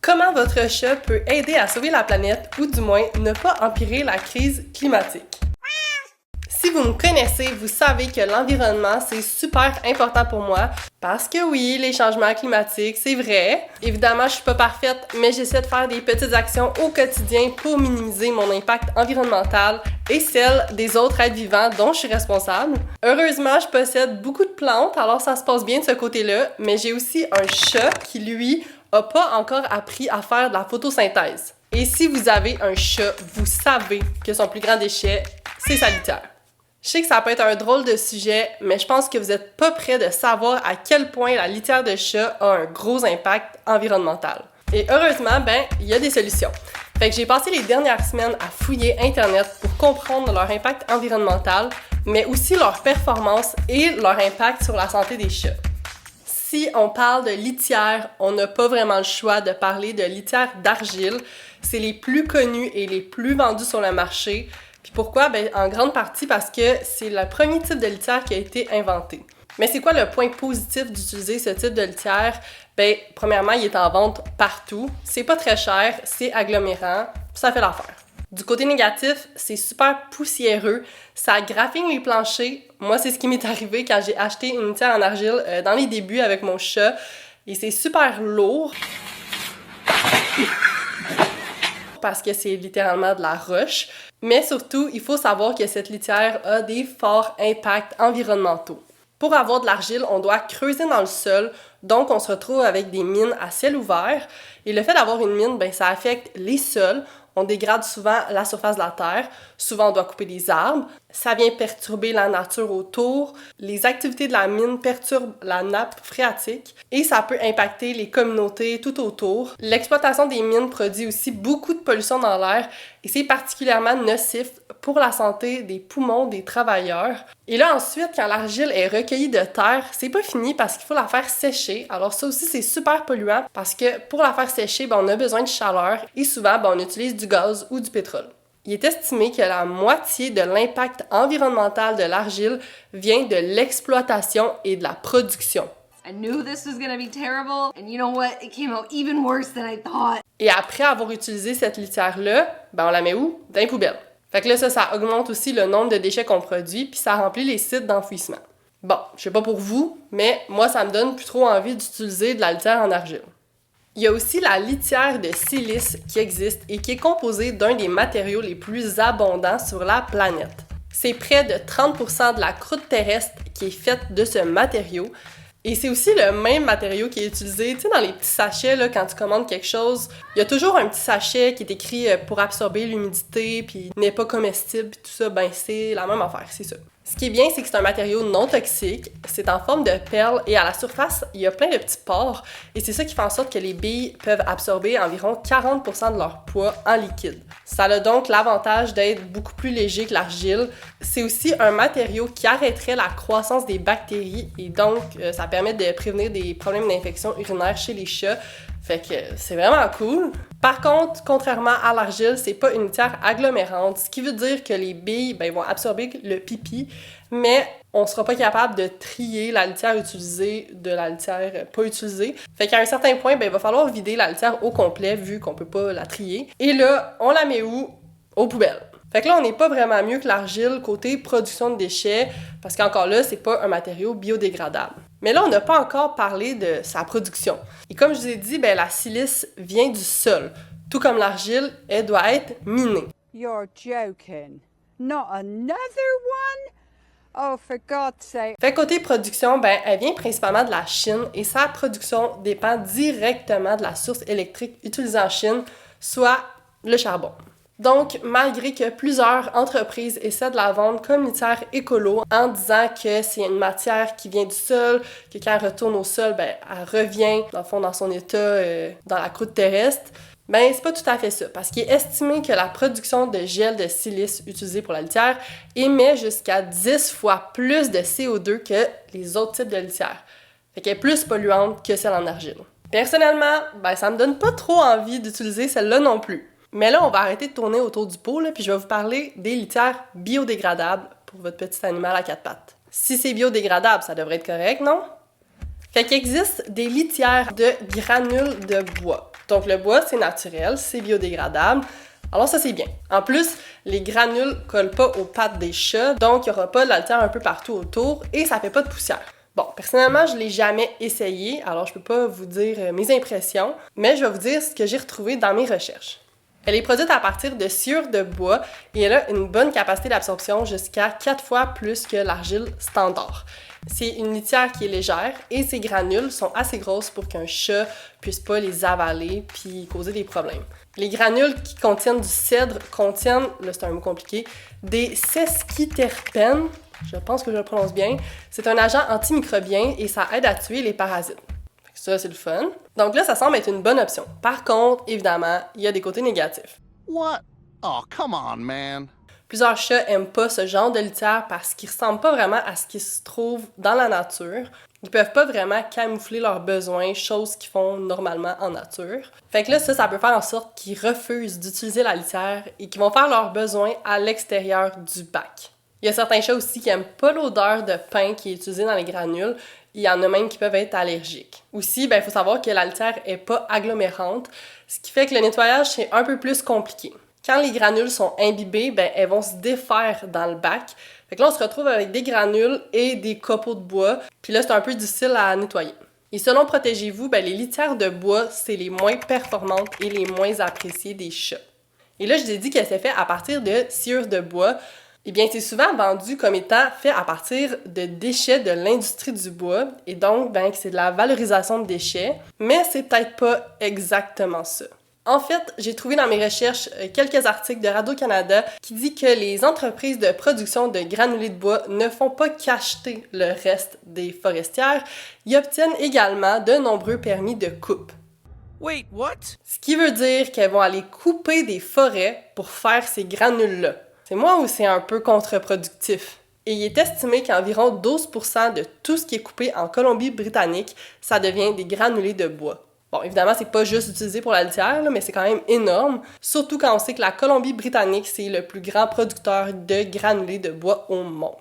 Comment votre chat peut aider à sauver la planète ou du moins ne pas empirer la crise climatique? Si vous me connaissez, vous savez que l'environnement, c'est super important pour moi parce que oui, les changements climatiques, c'est vrai. Évidemment, je suis pas parfaite, mais j'essaie de faire des petites actions au quotidien pour minimiser mon impact environnemental et celle des autres êtres vivants dont je suis responsable. Heureusement, je possède beaucoup de plantes, alors ça se passe bien de ce côté-là, mais j'ai aussi un chat qui, lui, a pas encore appris à faire de la photosynthèse. Et si vous avez un chat, vous savez que son plus grand déchet, c'est sa litière. Je sais que ça peut être un drôle de sujet, mais je pense que vous n'êtes pas prêts de savoir à quel point la litière de chat a un gros impact environnemental. Et heureusement, il y a des solutions. Fait que j'ai passé les dernières semaines à fouiller Internet pour comprendre leur impact environnemental, mais aussi leur performance et leur impact sur la santé des chats. Si on parle de litière, on n'a pas vraiment le choix de parler de litière d'argile. C'est les plus connus et les plus vendus sur le marché. Puis pourquoi? En grande partie parce que c'est le premier type de litière qui a été inventé. Mais c'est quoi le point positif d'utiliser ce type de litière? Premièrement, il est en vente partout. C'est pas très cher, c'est agglomérant, ça fait l'affaire. Du côté négatif, c'est super poussiéreux, ça graffine les planchers. Moi, c'est ce qui m'est arrivé quand j'ai acheté une litière en argile dans les débuts avec mon chat. Et c'est super lourd parce que c'est littéralement de la roche. Mais surtout, il faut savoir que cette litière a des forts impacts environnementaux. Pour avoir de l'argile, on doit creuser dans le sol, donc on se retrouve avec des mines à ciel ouvert. Et le fait d'avoir une mine, ça affecte les sols. On dégrade souvent la surface de la terre. Souvent, on doit couper des arbres. Ça vient perturber la nature autour. Les activités de la mine perturbent la nappe phréatique et ça peut impacter les communautés tout autour. L'exploitation des mines produit aussi beaucoup de pollution dans l'air et c'est particulièrement nocif pour la santé des poumons des travailleurs. Et là, ensuite, quand l'argile est recueillie de terre, c'est pas fini parce qu'il faut la faire sécher. Alors ça aussi, c'est super polluant parce que pour la faire sécher, on a besoin de chaleur et souvent, on utilise du gaz ou du pétrole. Il est estimé que la moitié de l'impact environnemental de l'argile vient de l'exploitation et de la production. I knew this was gonna be terrible, and you know what? It came out even worse than I thought. Et après avoir utilisé cette litière-là, on la met où? Dans les poubelles. Fait que là, ça augmente aussi le nombre de déchets qu'on produit, puis ça remplit les sites d'enfouissement. Bon, je sais pas pour vous, mais moi, ça me donne plus trop envie d'utiliser de la litière en argile. Il y a aussi la litière de silice qui existe et qui est composée d'un des matériaux les plus abondants sur la planète. C'est près de 30% de la croûte terrestre qui est faite de ce matériau. Et c'est aussi le même matériau qui est utilisé, dans les petits sachets, là, quand tu commandes quelque chose. Il y a toujours un petit sachet qui est écrit pour absorber l'humidité, puis n'est pas comestible, puis tout ça, c'est la même affaire, c'est ça. Ce qui est bien, c'est que c'est un matériau non toxique, c'est en forme de perle et à la surface, il y a plein de petits pores et c'est ça qui fait en sorte que les billes peuvent absorber environ 40% de leur poids en liquide. Ça a donc l'avantage d'être beaucoup plus léger que l'argile. C'est aussi un matériau qui arrêterait la croissance des bactéries et donc ça permet de prévenir des problèmes d'infection urinaire chez les chats. Fait que c'est vraiment cool. Par contre, contrairement à l'argile, c'est pas une litière agglomérante, ce qui veut dire que les billes vont absorber le pipi, mais on sera pas capable de trier la litière utilisée de la litière pas utilisée. Fait qu'à un certain point, il va falloir vider la litière au complet vu qu'on peut pas la trier. Et là, on la met où? Aux poubelles. Fait que là, on n'est pas vraiment mieux que l'argile côté production de déchets, parce qu'encore là, c'est pas un matériau biodégradable. Mais là, on n'a pas encore parlé de sa production. Et comme je vous ai dit, la silice vient du sol. Tout comme l'argile, elle doit être minée. You're joking. Not another one? Oh, for God's sake. Fait côté production, elle vient principalement de la Chine et sa production dépend directement de la source électrique utilisée en Chine, soit le charbon. Donc, malgré que plusieurs entreprises essaient de la vendre comme litière écolo en disant que c'est une matière qui vient du sol, que quand elle retourne au sol, elle revient dans le fond dans son état dans la croûte terrestre, c'est pas tout à fait ça, parce qu'il est estimé que la production de gel de silice utilisé pour la litière émet jusqu'à 10 fois plus de CO2 que les autres types de litière. Fait qu'elle est plus polluante que celle en argile. Personnellement, ça me donne pas trop envie d'utiliser celle-là non plus. Mais là, on va arrêter de tourner autour du pot, puis je vais vous parler des litières biodégradables pour votre petit animal à quatre pattes. Si c'est biodégradable, ça devrait être correct, non? Fait qu'il existe des litières de granules de bois. Donc le bois, c'est naturel, c'est biodégradable. Alors ça, c'est bien. En plus, les granules collent pas aux pattes des chats, donc il n'y aura pas de la litière un peu partout autour et ça fait pas de poussière. Bon, personnellement, je l'ai jamais essayé, alors je peux pas vous dire mes impressions, mais je vais vous dire ce que j'ai retrouvé dans mes recherches. Elle est produite à partir de sciure de bois et elle a une bonne capacité d'absorption jusqu'à 4 fois plus que l'argile standard. C'est une litière qui est légère et ses granules sont assez grosses pour qu'un chat puisse pas les avaler puis causer des problèmes. Les granules qui contiennent du cèdre contiennent, là c'est un mot compliqué, des sesquiterpènes, je pense que je le prononce bien. C'est un agent antimicrobien et ça aide à tuer les parasites. Ça, c'est le fun. Donc là, ça semble être une bonne option. Par contre, évidemment, il y a des côtés négatifs. What? Oh, come on, man. Plusieurs chats aiment pas ce genre de litière parce qu'ils ressemblent pas vraiment à ce qui se trouve dans la nature. Ils peuvent pas vraiment camoufler leurs besoins, choses qu'ils font normalement en nature. Fait que là, ça peut faire en sorte qu'ils refusent d'utiliser la litière et qu'ils vont faire leurs besoins à l'extérieur du bac. Il y a certains chats aussi qui aiment pas l'odeur de pain qui est utilisée dans les granules. Il y en a même qui peuvent être allergiques. Aussi, il faut savoir que la litière est pas agglomérante, ce qui fait que le nettoyage, c'est un peu plus compliqué. Quand les granules sont imbibées, elles vont se défaire dans le bac. Fait que là, on se retrouve avec des granules et des copeaux de bois. Puis là, c'est un peu difficile à nettoyer. Et selon Protégez-vous, les litières de bois, c'est les moins performantes et les moins appréciées des chats. Et là, je vous ai dit que c'est fait à partir de sciure de bois. Eh bien, c'est souvent vendu comme étant fait à partir de déchets de l'industrie du bois. Et donc, c'est de la valorisation de déchets. Mais c'est peut-être pas exactement ça. En fait, j'ai trouvé dans mes recherches quelques articles de Radio-Canada qui disent que les entreprises de production de granulés de bois ne font pas qu'acheter le reste des forestières, ils obtiennent également de nombreux permis de coupe. Wait, what? Ce qui veut dire qu'elles vont aller couper des forêts pour faire ces granules-là. C'est moi ou c'est un peu contre-productif? Et il est estimé qu'environ 12% de tout ce qui est coupé en Colombie-Britannique, ça devient des granulés de bois. Bon, évidemment, c'est pas juste utilisé pour la litière, mais c'est quand même énorme, surtout quand on sait que la Colombie-Britannique, c'est le plus grand producteur de granulés de bois au monde.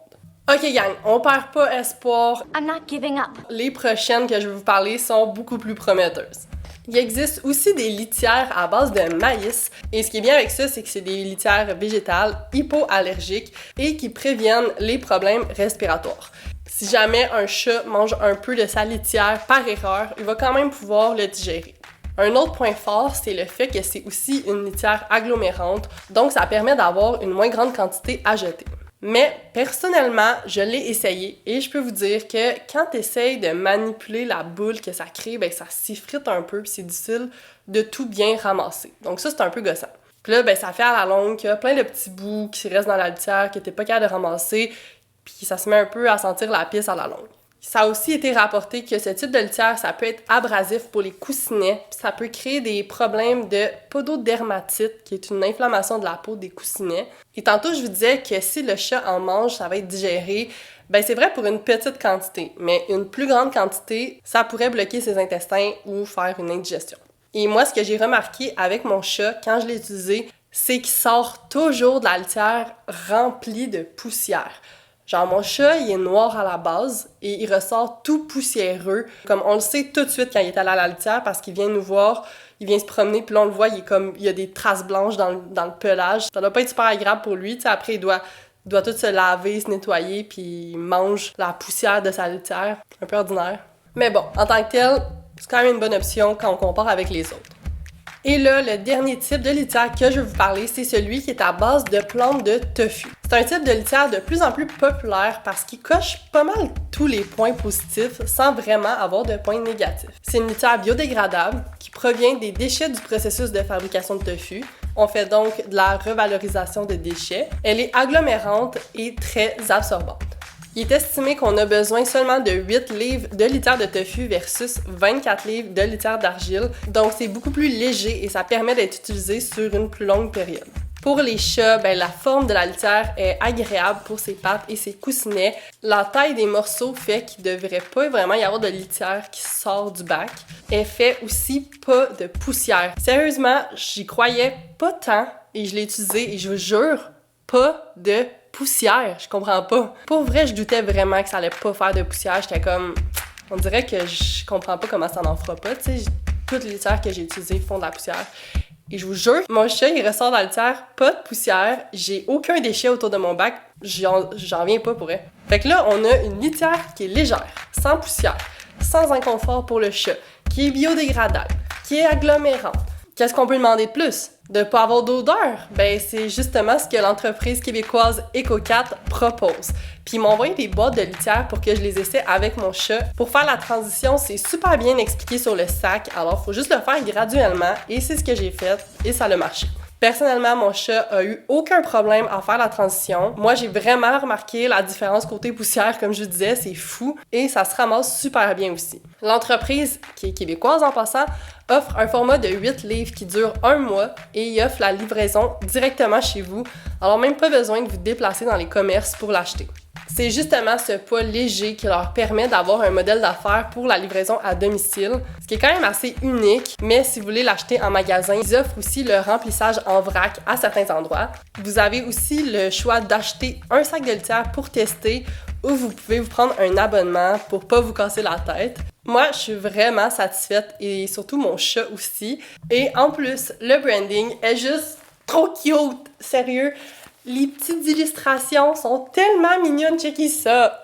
Ok gang, on perd pas espoir. I'm not giving up. Les prochaines que je vais vous parler sont beaucoup plus prometteuses. Il existe aussi des litières à base de maïs, et ce qui est bien avec ça, c'est que c'est des litières végétales hypoallergiques et qui préviennent les problèmes respiratoires. Si jamais un chat mange un peu de sa litière par erreur, il va quand même pouvoir le digérer. Un autre point fort, c'est le fait que c'est aussi une litière agglomérante, donc ça permet d'avoir une moins grande quantité à jeter. Mais personnellement, je l'ai essayé et je peux vous dire que quand tu essayes de manipuler la boule que ça crée, ça s'effrite un peu puis c'est difficile de tout bien ramasser. Donc ça, c'est un peu gossant. Puis là, ça fait à la longue qu'il y a plein de petits bouts qui restent dans la litière que t'es pas capable de ramasser puis ça se met un peu à sentir la pisse à la longue. Ça a aussi été rapporté que ce type de litière, ça peut être abrasif pour les coussinets, puis ça peut créer des problèmes de pododermatite, qui est une inflammation de la peau des coussinets. Et tantôt, je vous disais que si le chat en mange, ça va être digéré. C'est vrai pour une petite quantité, mais une plus grande quantité, ça pourrait bloquer ses intestins ou faire une indigestion. Et moi, ce que j'ai remarqué avec mon chat, quand je l'ai utilisé, c'est qu'il sort toujours de la litière remplie de poussière. Genre, mon chat, il est noir à la base et il ressort tout poussiéreux. Comme on le sait tout de suite quand il est allé à la litière parce qu'il vient nous voir, il vient se promener, puis là, on le voit, il y a des traces blanches dans le pelage. Ça doit pas être super agréable pour lui. T'sais, après, il doit tout se laver, se nettoyer, puis il mange la poussière de sa litière. Un peu ordinaire. Mais bon, en tant que tel, c'est quand même une bonne option quand on compare avec les autres. Et là, le dernier type de litière que je vais vous parler, c'est celui qui est à base de plantes de tofu. C'est un type de litière de plus en plus populaire parce qu'il coche pas mal tous les points positifs sans vraiment avoir de points négatifs. C'est une litière biodégradable qui provient des déchets du processus de fabrication de tofu. On fait donc de la revalorisation de déchets. Elle est agglomérante et très absorbante. Il est estimé qu'on a besoin seulement de 8 livres de litière de tofu versus 24 livres de litière d'argile. Donc, c'est beaucoup plus léger et ça permet d'être utilisé sur une plus longue période. Pour les chats, la forme de la litière est agréable pour ses pattes et ses coussinets. La taille des morceaux fait qu'il ne devrait pas vraiment y avoir de litière qui sort du bac. Elle fait aussi pas de poussière. Sérieusement, j'y croyais pas tant et je l'ai utilisé et je vous jure, pas de poussière, je comprends pas. Pour vrai, je doutais vraiment que ça allait pas faire de poussière. J'étais comme, On dirait que je comprends pas comment ça n'en fera pas, tu sais. Toutes les litières que j'ai utilisées font de la poussière. Et je vous jure, mon chat, il ressort de la litière, pas de poussière, j'ai aucun déchet autour de mon bac, j'en reviens pas pour elle. Fait que là, on a une litière qui est légère, sans poussière, sans inconfort pour le chat, qui est biodégradable, qui est agglomérante. Qu'est-ce qu'on peut demander de plus? De pas avoir d'odeur? Ben, c'est justement ce que l'entreprise québécoise EcoCat propose. Puis ils m'ont envoyé des boîtes de litière pour que je les essaie avec mon chat. Pour faire la transition, c'est super bien expliqué sur le sac, alors faut juste le faire graduellement et c'est ce que j'ai fait et ça a marché. Personnellement, mon chat a eu aucun problème à faire la transition. Moi, j'ai vraiment remarqué la différence côté poussière, comme je vous disais, c'est fou. Et ça se ramasse super bien aussi. L'entreprise, qui est québécoise en passant, offre un format de 8 livres qui dure 1 mois et il offre la livraison directement chez vous. Alors même pas besoin de vous déplacer dans les commerces pour l'acheter. C'est justement ce poids léger qui leur permet d'avoir un modèle d'affaires pour la livraison à domicile, ce qui est quand même assez unique, mais si vous voulez l'acheter en magasin, ils offrent aussi le remplissage en vrac à certains endroits. Vous avez aussi le choix d'acheter un sac de litière pour tester ou vous pouvez vous prendre un abonnement pour pas vous casser la tête. Moi, je suis vraiment satisfaite et surtout mon chat aussi. Et en plus, le branding est juste trop cute, sérieux. Les petites illustrations sont tellement mignonnes, checkez ça!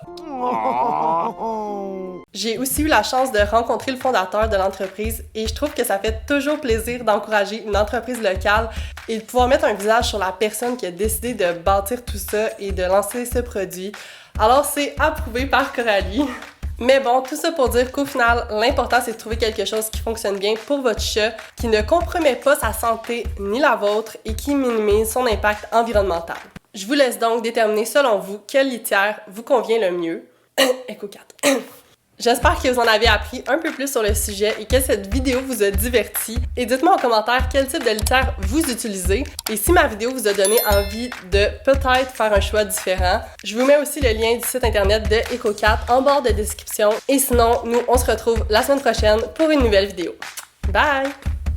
J'ai aussi eu la chance de rencontrer le fondateur de l'entreprise et je trouve que ça fait toujours plaisir d'encourager une entreprise locale et de pouvoir mettre un visage sur la personne qui a décidé de bâtir tout ça et de lancer ce produit. Alors c'est approuvé par Coralie. Mais bon, tout ça pour dire qu'au final, l'important c'est de trouver quelque chose qui fonctionne bien pour votre chat, qui ne compromet pas sa santé ni la vôtre et qui minimise son impact environnemental. Je vous laisse donc déterminer selon vous quelle litière vous convient le mieux. EcoCat. J'espère que vous en avez appris un peu plus sur le sujet et que cette vidéo vous a diverti. Et dites-moi en commentaire quel type de litière vous utilisez. Et si ma vidéo vous a donné envie de peut-être faire un choix différent, je vous mets aussi le lien du site internet de EcoCat en barre de description. Et sinon, nous, on se retrouve la semaine prochaine pour une nouvelle vidéo. Bye!